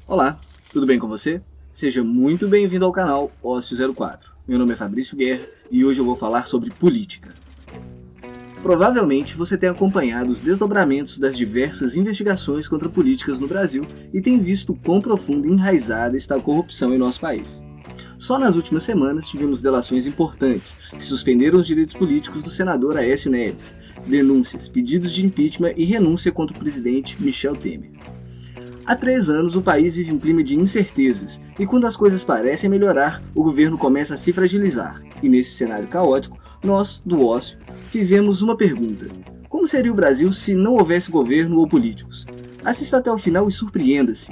Olá, tudo bem com você? Seja muito bem-vindo ao canal Ócio04. Meu nome é Fabrício Guerra e hoje eu vou falar sobre política. Provavelmente você tem acompanhado os desdobramentos das diversas investigações contra políticas no Brasil e tem visto quão profunda e enraizada está a corrupção em nosso país. Só nas últimas semanas tivemos delações importantes que suspenderam os direitos políticos do senador Aécio Neves, denúncias, pedidos de impeachment e renúncia contra o presidente Michel Temer. Há 3 anos o país vive um clima de incertezas e quando as coisas parecem melhorar, o governo começa a se fragilizar. E nesse cenário caótico, nós, do Ócio, fizemos uma pergunta. Como seria o Brasil se não houvesse governo ou políticos? Assista até o final e surpreenda-se.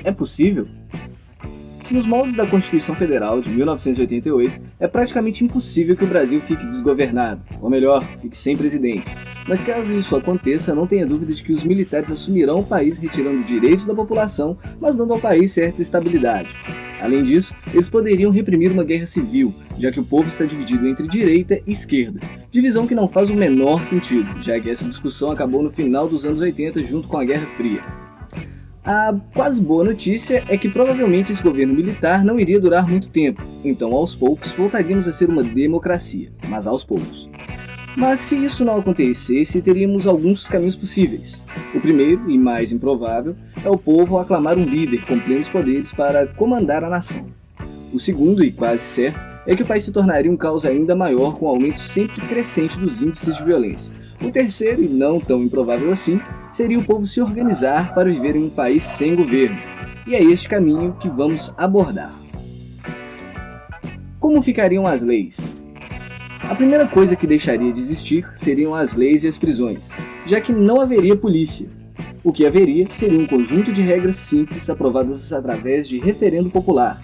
É possível? Nos moldes da Constituição Federal de 1988, é praticamente impossível que o Brasil fique desgovernado, ou melhor, fique sem presidente. Mas caso isso aconteça, não tenha dúvida de que os militares assumirão o país retirando direitos da população, mas dando ao país certa estabilidade. Além disso, eles poderiam reprimir uma guerra civil, já que o povo está dividido entre direita e esquerda, divisão que não faz o menor sentido, já que essa discussão acabou no final dos anos 80 junto com a Guerra Fria. A quase boa notícia é que provavelmente esse governo militar não iria durar muito tempo, então aos poucos voltaríamos a ser uma democracia, mas aos poucos. Mas se isso não acontecesse, teríamos alguns caminhos possíveis. O primeiro, e mais improvável, é o povo aclamar um líder com plenos poderes para comandar a nação. O segundo, e quase certo, é que o país se tornaria um caos ainda maior com o aumento sempre crescente dos índices de violência. O terceiro, e não tão improvável assim, seria o povo se organizar para viver em um país sem governo. E é este caminho que vamos abordar. Como ficariam as leis? A primeira coisa que deixaria de existir seriam as leis e as prisões, já que não haveria polícia. O que haveria seria um conjunto de regras simples aprovadas através de referendo popular,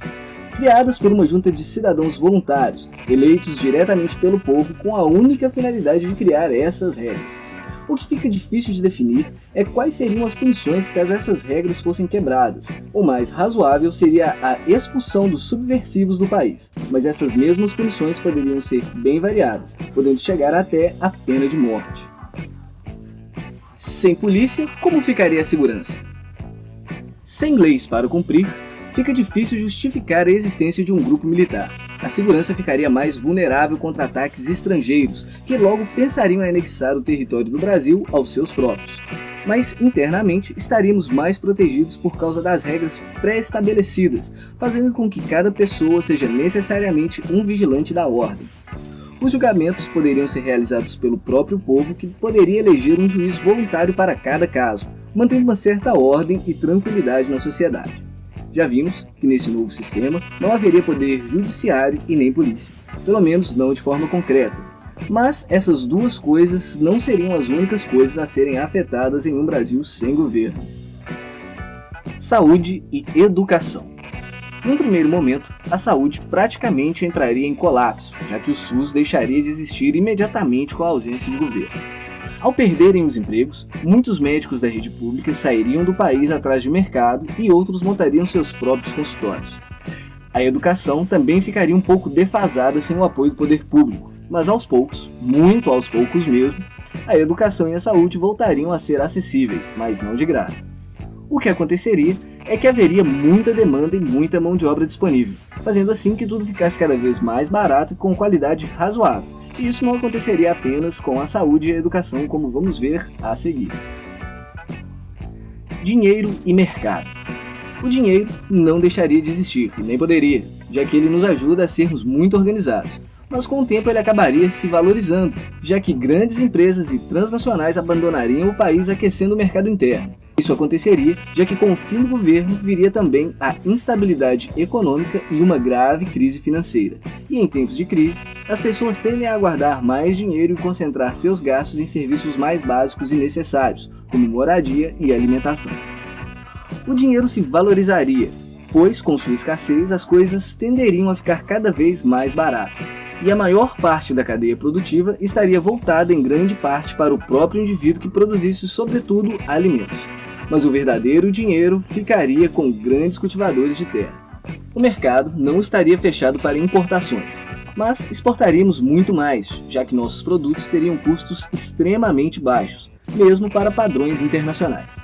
criadas por uma junta de cidadãos voluntários, eleitos diretamente pelo povo com a única finalidade de criar essas regras. O que fica difícil de definir é quais seriam as punições caso essas regras fossem quebradas. O mais razoável seria a expulsão dos subversivos do país, mas essas mesmas punições poderiam ser bem variadas, podendo chegar até a pena de morte. Sem polícia, como ficaria a segurança? Sem leis para cumprir, fica difícil justificar a existência de um grupo militar. A segurança ficaria mais vulnerável contra ataques estrangeiros, que logo pensariam em anexar o território do Brasil aos seus próprios. Mas internamente estaríamos mais protegidos por causa das regras pré-estabelecidas, fazendo com que cada pessoa seja necessariamente um vigilante da ordem. Os julgamentos poderiam ser realizados pelo próprio povo, que poderia eleger um juiz voluntário para cada caso, mantendo uma certa ordem e tranquilidade na sociedade. Já vimos que nesse novo sistema não haveria poder judiciário e nem polícia, pelo menos não de forma concreta. Mas essas duas coisas não seriam as únicas coisas a serem afetadas em um Brasil sem governo. Saúde e educação. Num primeiro momento, a saúde praticamente entraria em colapso, já que o SUS deixaria de existir imediatamente com a ausência de governo. Ao perderem os empregos, muitos médicos da rede pública sairiam do país atrás de mercado e outros montariam seus próprios consultórios. A educação também ficaria um pouco defasada sem o apoio do poder público, mas aos poucos, muito aos poucos mesmo, a educação e a saúde voltariam a ser acessíveis, mas não de graça. O que aconteceria é que haveria muita demanda e muita mão de obra disponível, fazendo assim que tudo ficasse cada vez mais barato e com qualidade razoável. E isso não aconteceria apenas com a saúde e a educação, como vamos ver a seguir. Dinheiro e mercado. O dinheiro não deixaria de existir, e nem poderia, já que ele nos ajuda a sermos muito organizados. Mas com o tempo ele acabaria se valorizando, já que grandes empresas e transnacionais abandonariam o país aquecendo o mercado interno. Isso aconteceria, já que com o fim do governo viria também a instabilidade econômica e uma grave crise financeira. E em tempos de crise, as pessoas tendem a guardar mais dinheiro e concentrar seus gastos em serviços mais básicos e necessários, como moradia e alimentação. O dinheiro se valorizaria, pois com sua escassez as coisas tenderiam a ficar cada vez mais baratas. E a maior parte da cadeia produtiva estaria voltada em grande parte para o próprio indivíduo que produzisse sobretudo alimentos. Mas o verdadeiro dinheiro ficaria com grandes cultivadores de terra. O mercado não estaria fechado para importações, mas exportaríamos muito mais, já que nossos produtos teriam custos extremamente baixos, mesmo para padrões internacionais.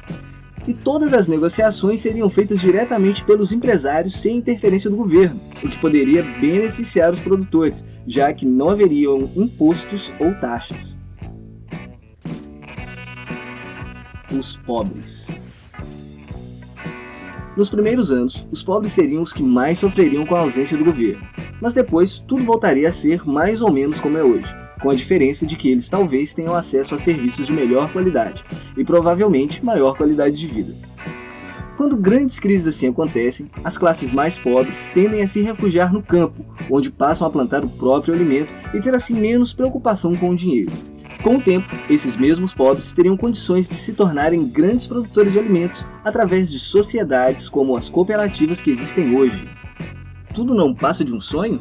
e todas as negociações seriam feitas diretamente pelos empresários sem interferência do governo, o que poderia beneficiar os produtores, já que não haveriam impostos ou taxas. Os pobres. Nos primeiros anos, os pobres seriam os que mais sofreriam com a ausência do governo, mas depois tudo voltaria a ser mais ou menos como é hoje, com a diferença de que eles talvez tenham acesso a serviços de melhor qualidade e provavelmente maior qualidade de vida. Quando grandes crises assim acontecem, as classes mais pobres tendem a se refugiar no campo, onde passam a plantar o próprio alimento e ter assim menos preocupação com o dinheiro. Com o tempo, esses mesmos pobres teriam condições de se tornarem grandes produtores de alimentos através de sociedades como as cooperativas que existem hoje. Tudo não passa de um sonho?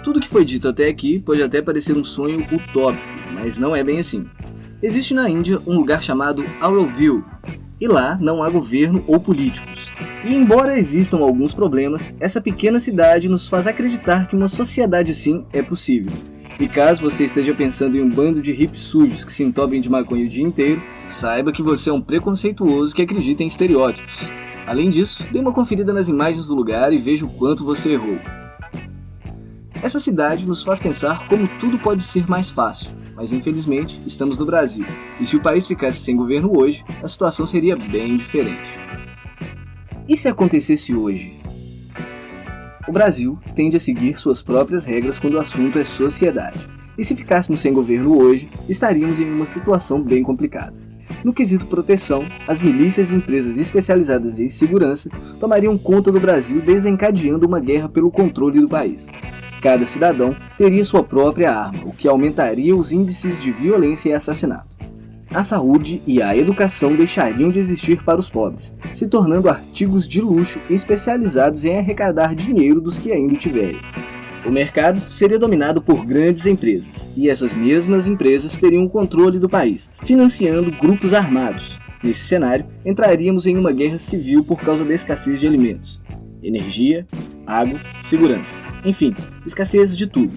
Tudo que foi dito até aqui pode até parecer um sonho utópico, mas não é bem assim. Existe na Índia um lugar chamado Auroville, e lá não há governo ou políticos. E embora existam alguns problemas, essa pequena cidade nos faz acreditar que uma sociedade assim é possível. E caso você esteja pensando em um bando de hippies sujos que se entobem de maconha o dia inteiro, saiba que você é um preconceituoso que acredita em estereótipos. Além disso, dê uma conferida nas imagens do lugar e veja o quanto você errou. Essa cidade nos faz pensar como tudo pode ser mais fácil, mas infelizmente estamos no Brasil, e se o país ficasse sem governo hoje, a situação seria bem diferente. E se acontecesse hoje? O Brasil tende a seguir suas próprias regras quando o assunto é sociedade, e se ficássemos sem governo hoje, estaríamos em uma situação bem complicada. No quesito proteção, as milícias e empresas especializadas em segurança tomariam conta do Brasil, desencadeando uma guerra pelo controle do país. Cada cidadão teria sua própria arma, o que aumentaria os índices de violência e assassinato. A saúde e a educação deixariam de existir para os pobres, se tornando artigos de luxo especializados em arrecadar dinheiro dos que ainda o tiverem. O mercado seria dominado por grandes empresas, e essas mesmas empresas teriam o controle do país, financiando grupos armados. Nesse cenário, entraríamos em uma guerra civil por causa da escassez de alimentos, energia, água, segurança, enfim, escassez de tudo.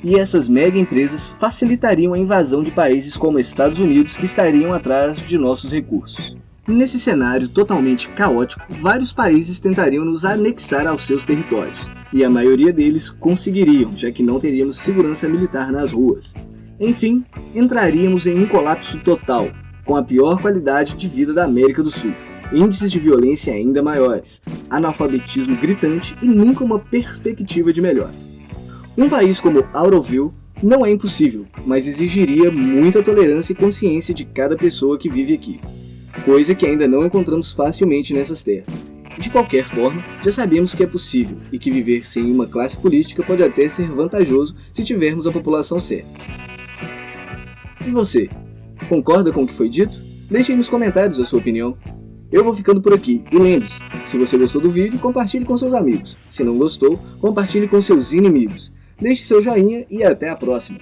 E essas mega empresas facilitariam a invasão de países como Estados Unidos, que estariam atrás de nossos recursos. Nesse cenário totalmente caótico, vários países tentariam nos anexar aos seus territórios, e a maioria deles conseguiriam, já que não teríamos segurança militar nas ruas. Enfim, entraríamos em um colapso total, com a pior qualidade de vida da América do Sul, índices de violência ainda maiores, analfabetismo gritante e nunca uma perspectiva de melhor. Um país como Auroville não é impossível, mas exigiria muita tolerância e consciência de cada pessoa que vive aqui, coisa que ainda não encontramos facilmente nessas terras. De qualquer forma, já sabemos que é possível e que viver sem uma classe política pode até ser vantajoso se tivermos a população certa. E você, concorda com o que foi dito? Deixe nos comentários a sua opinião. Eu vou ficando por aqui, e lembre-se, se você gostou do vídeo, compartilhe com seus amigos. Se não gostou, compartilhe com seus inimigos. Deixe seu joinha e até a próxima!